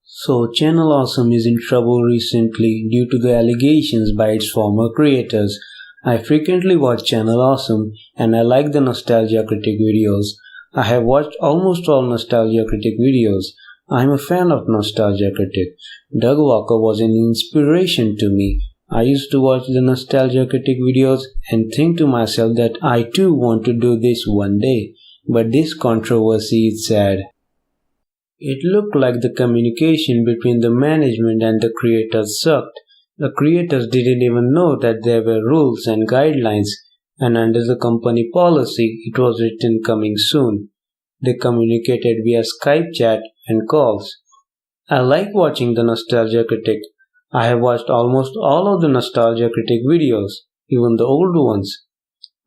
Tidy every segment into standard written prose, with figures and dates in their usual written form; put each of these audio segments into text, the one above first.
So, Channel Awesome is in trouble recently due to the allegations by its former creators. I frequently watch Channel Awesome and I like the Nostalgia Critic videos. I have watched almost all Nostalgia Critic videos. I am a fan of Nostalgia Critic. Doug Walker was an inspiration to me. I used to watch the Nostalgia Critic videos and think to myself that I too want to do this one day. But this controversy is sad. It looked like the communication between the management and the creators sucked. The creators didn't even know that there were rules and guidelines, and under the company policy, it was written coming soon. They communicated via Skype chat and calls. I like watching the Nostalgia Critic. I have watched almost all of the Nostalgia Critic videos, even the old ones.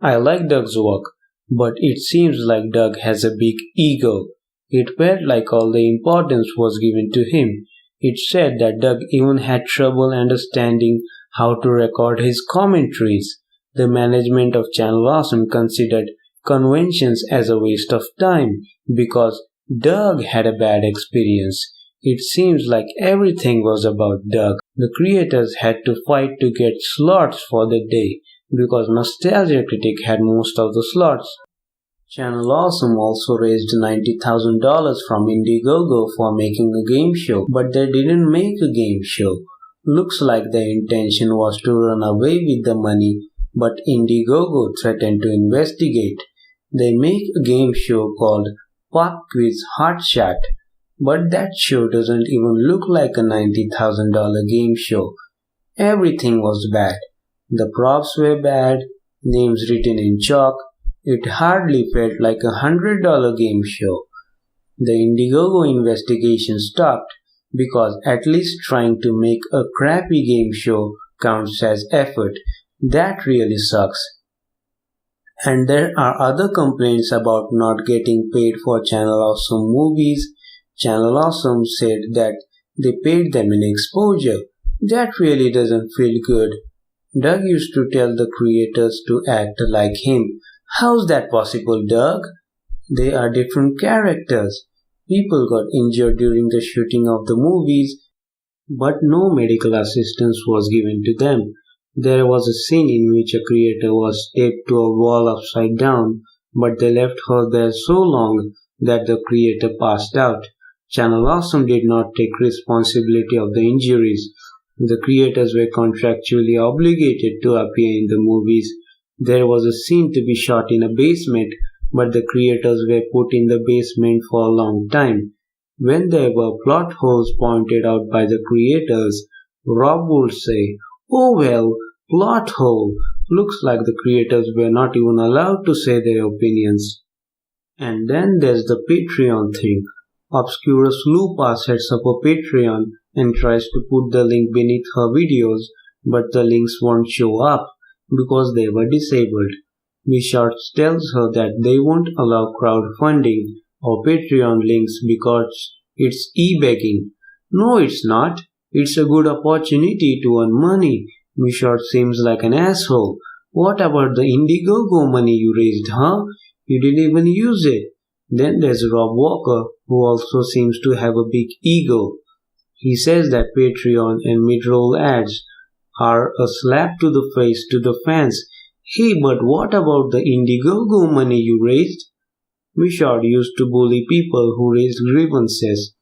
I like Doug's work, but it seems like Doug has a big ego. It felt like all the importance was given to him. It said that Doug even had trouble understanding how to record his commentaries. The management of Channel Awesome considered conventions as a waste of time because Doug had a bad experience. It seems like everything was about Doug. The creators had to fight to get slots for the day because Nostalgia Critic had most of the slots. Channel Awesome also raised $90,000 from Indiegogo for making a game show, but they didn't make a game show. Looks like their intention was to run away with the money, but Indiegogo threatened to investigate. They make a game show called Pop Quiz Hot Shot, but that show doesn't even look like a $90,000 game show. Everything was bad. The props were bad, names written in chalk. It hardly felt like $100 game show. The Indiegogo investigation stopped because at least trying to make a crappy game show counts as effort. That really sucks. And there are other complaints about not getting paid for Channel Awesome movies. Channel Awesome said that they paid them in exposure. That really doesn't feel good. Doug used to tell the creators to act like him. How's that possible, Doug? They are different characters. People got injured during the shooting of the movies, but no medical assistance was given to them. There was a scene in which a creator was taped to a wall upside down, but they left her there so long that the creator passed out. Channel Awesome did not take responsibility of the injuries. The creators were contractually obligated to appear in the movies. There was a scene to be shot in a basement, but the creators were put in the basement for a long time. When there were plot holes pointed out by the creators, Rob would say, "Oh well, plot hole." Looks like the creators were not even allowed to say their opinions. And then there's the Patreon thing. Obscurus Lupa sets up a Patreon and tries to put the link beneath her videos, but the links won't show up because they were disabled. Wishart tells her that they won't allow crowdfunding or Patreon links because it's e-begging. No, it's not. It's a good opportunity to earn money. Wishart seems like an asshole. What about the Indiegogo money you raised, huh? You didn't even use it. Then there's Rob Walker, who also seems to have a big ego. He says that Patreon and mid-roll ads are a slap to the face to the fans. Hey, but what about the Indiegogo money you raised? Wishart used to bully people who raised grievances.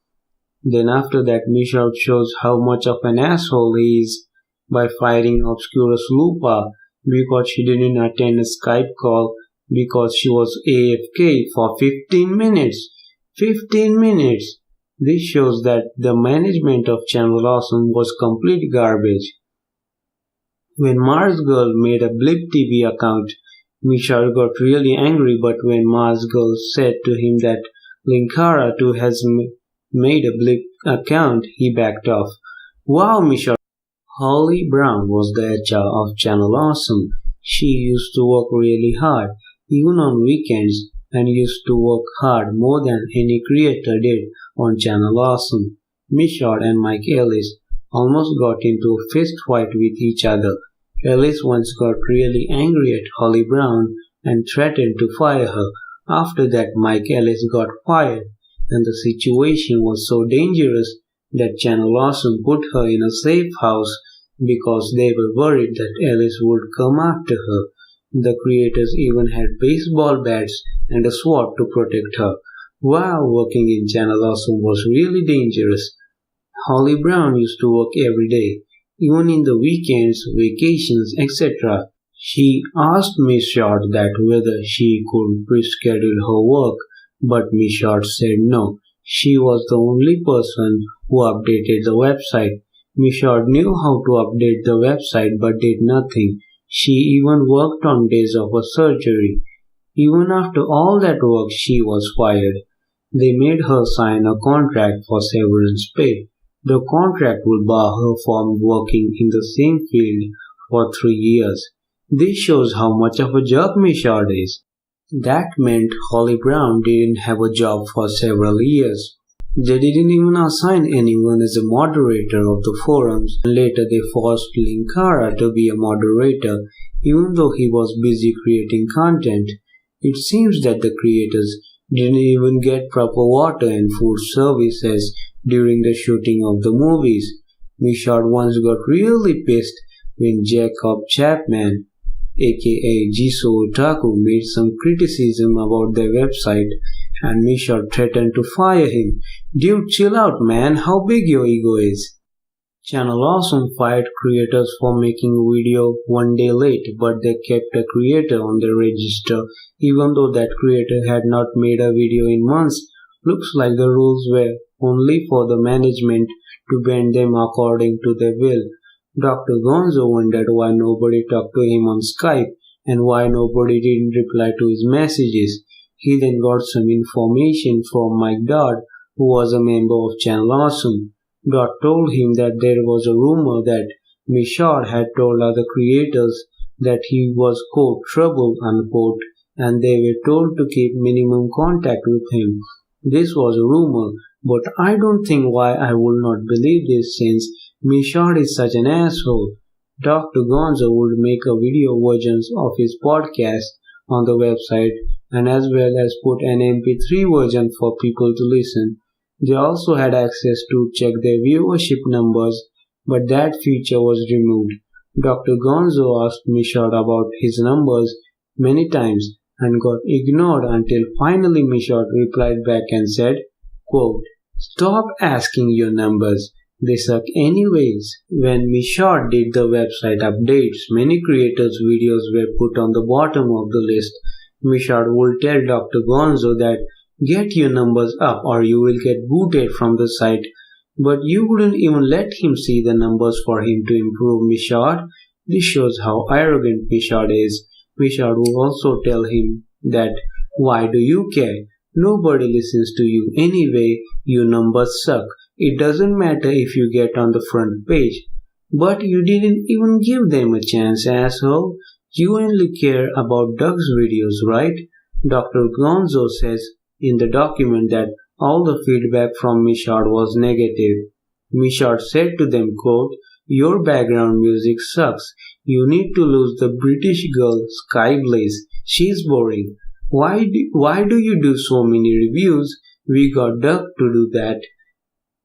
Then after that, Wishart shows how much of an asshole he is by firing Obscurus Lupa because she didn't attend a Skype call because she was AFK for 15 minutes. 15 minutes! This shows that the management of Channel Awesome was complete garbage. When Mars Girl made a Blip TV account, Wishart got really angry, but when Mars Girl said to him that Linkara too has made a Blip account, he backed off. Wow, Wishart! Holly Brown was the HR of Channel Awesome. She used to work really hard, even on weekends, and used to work hard more than any creator did on Channel Awesome. Wishart and Mike Ellis almost got into a fist fight with each other. Ellis once got really angry at Holly Brown and threatened to fire her. After that, Mike Ellis got fired, and the situation was so dangerous that Channel Awesome put her in a safe house because they were worried that Alice would come after her. The creators even had baseball bats and a sword to protect her. Wow, working in Channel Awesome was really dangerous. Holly Brown used to work every day, even in the weekends, vacations, etc. She asked Miss Short that whether she could reschedule her work, but Miss Short said no. She was the only person who updated the website. Miss Short knew how to update the website but did nothing. She even worked on days of her surgery. Even after all that work, she was fired. They made her sign a contract for severance pay. The contract would bar her from working in the same field for 3 years. This shows how much of a jerk Miss Short is. That meant Holly Brown didn't have a job for several years. They didn't even assign anyone as a moderator of the forums, and later they forced Linkara to be a moderator, even though he was busy creating content. It seems that the creators didn't even get proper water and food services during the shooting of the movies. Miss Short once got really pissed when Jacob Chapman, aka Jisoo Otaku, made some criticism about their website, and Miss Short threatened to fire him. Dude, chill out, man. How big your ego is? Channel Awesome fired creators for making a video one day late, but they kept a creator on the register even though that creator had not made a video in months. Looks like the rules were only for the management to bend them according to their will. Dr. Gonzo wondered why nobody talked to him on Skype and why nobody didn't reply to his messages. He then got some information from Mike Dodd, who was a member of Channel Awesome. Dodd told him that there was a rumor that Miss Short had told other creators that he was quote trouble unquote, and they were told to keep minimum contact with him. This was a rumor, but I don't think why I would not believe this since Miss Short is such an asshole. Dr. Gonzo would make a video versions of his podcast on the website and as well as put an MP3 version for people to listen. They also had access to check their viewership numbers, but that feature was removed. Dr. Gonzo asked Miss Short about his numbers many times and got ignored until finally Miss Short replied back and said, quote, "Stop asking your numbers. They suck anyways." When Miss Short did the website updates, many creators' videos were put on the bottom of the list. Miss Short would tell Dr. Gonzo that get your numbers up or you will get booted from the site, but you wouldn't even let him see the numbers for him to improve. Miss Short. This shows how arrogant Miss Short is. Miss Short would also tell him that why do you care? Nobody listens to you anyway, your numbers suck. It doesn't matter if you get on the front page. But you didn't even give them a chance, asshole. You only care about Doug's videos, right? Dr. Gonzo says in the document that all the feedback from Miss Short was negative. Miss Short said to them, quote, "Your background music sucks. You need to lose the British girl Sky Blaze. She's boring. Why do you do so many reviews? We got Doug to do that."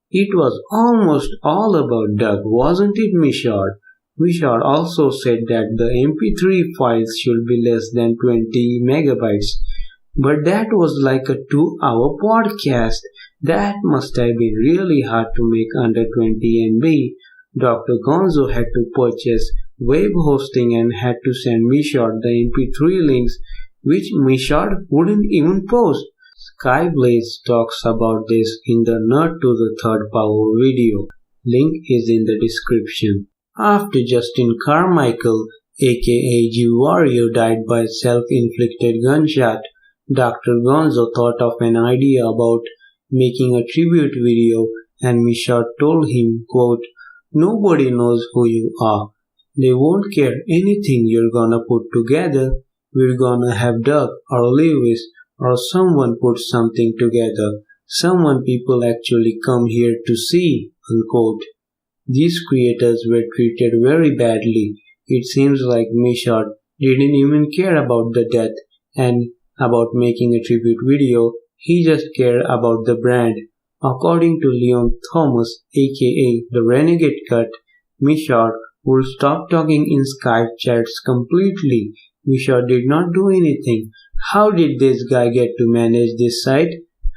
It was almost all about Doug, wasn't it, Miss Short? Miss Short also said that the MP3 files should be less than 20 megabytes. But that was like a 2-hour podcast. That must have been really hard to make under 20 MB. Dr. Gonzo had to purchase web hosting and had to send Miss Short the MP3 links, which Miss Short wouldn't even post. Skyblaze talks about this in the Nerd to the Third Power video. Link is in the description. After Justin Carmichael, aka G Warrior, died by self-inflicted gunshot, Dr. Gonzo thought of an idea about making a tribute video, and Miss Short told him, quote, "Nobody knows who you are. They won't care anything you're gonna put together. We're gonna have Doug or Lewis or someone put something together. Someone people actually come here to see," unquote. These creators were treated very badly. It seems like Miss Short didn't even care about the death and about making a tribute video. He just cared about the brand. According to Leon Thomas, aka the Renegade Cut, Mishar would stop talking in Skype chats completely. Mishar did not do anything. How did this guy get to manage this site?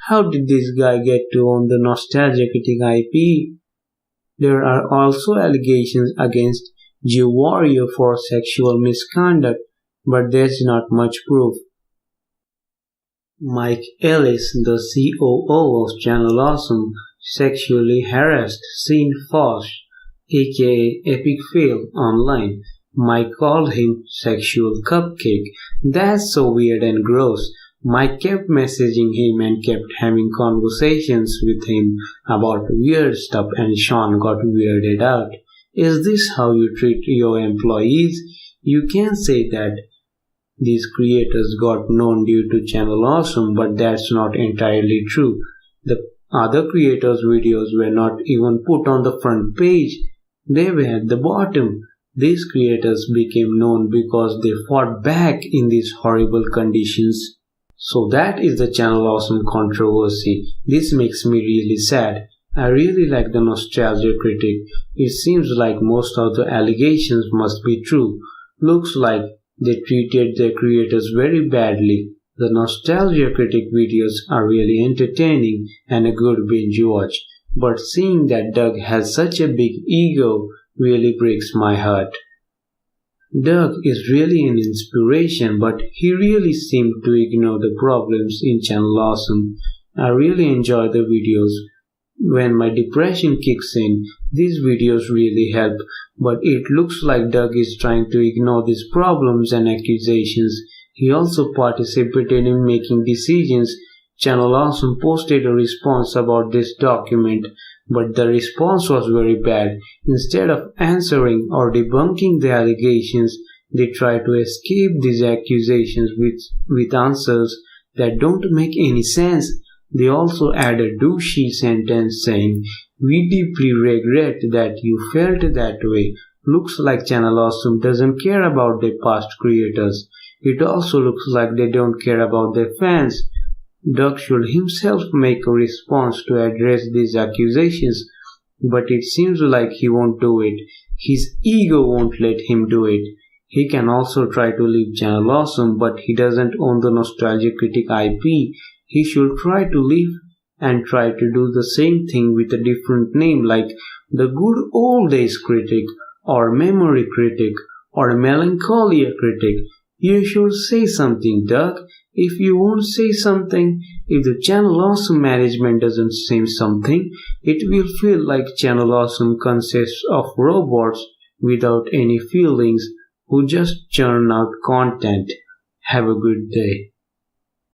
How did this guy get to own the Nostalgia Critic IP? There are also allegations against Jew Warrior for sexual misconduct, but there's not much proof. Mike Ellis, the COO of Channel Awesome, sexually harassed Sean Foss, aka Epic Fail, online. Mike called him sexual cupcake. That's so weird and gross. Mike kept messaging him and kept having conversations with him about weird stuff, and Sean got weirded out. Is this how you treat your employees? You can say that these creators got known due to Channel Awesome, but that's not entirely true. The other creators' videos were not even put on the front page. They were at the bottom. These creators became known because they fought back in these horrible conditions. So that is the Channel Awesome controversy. This makes me really sad. I really like the Nostalgia Critic. It seems like most of the allegations must be true. Looks like they treated their creators very badly. The Nostalgia Critic videos are really entertaining and a good binge watch. But seeing that Doug has such a big ego really breaks my heart. Doug is really an inspiration, but he really seemed to ignore the problems in Channel Awesome. I really enjoy the videos. When my depression kicks in, these videos really help, but it looks like Doug is trying to ignore these problems and accusations. He also participated in making decisions. Channel Awesome posted a response about this document, but the response was very bad. Instead of answering or debunking the allegations, they try to escape these accusations with answers that don't make any sense. They also add a douchey sentence saying, "We deeply regret that you felt that way." Looks like Channel Awesome doesn't care about their past creators. It also looks like they don't care about their fans. Doug should himself make a response to address these accusations, but it seems like he won't do it. His ego won't let him do it. He can also try to leave Channel Awesome, but he doesn't own the Nostalgia Critic IP. He should try to leave and try to do the same thing with a different name, like the Good Old Days Critic, or Memory Critic, or Melancholia Critic. You should say something, Doug. If you won't say something, if the Channel Awesome management doesn't say something, it will feel like Channel Awesome consists of robots without any feelings who just churn out content. Have a good day.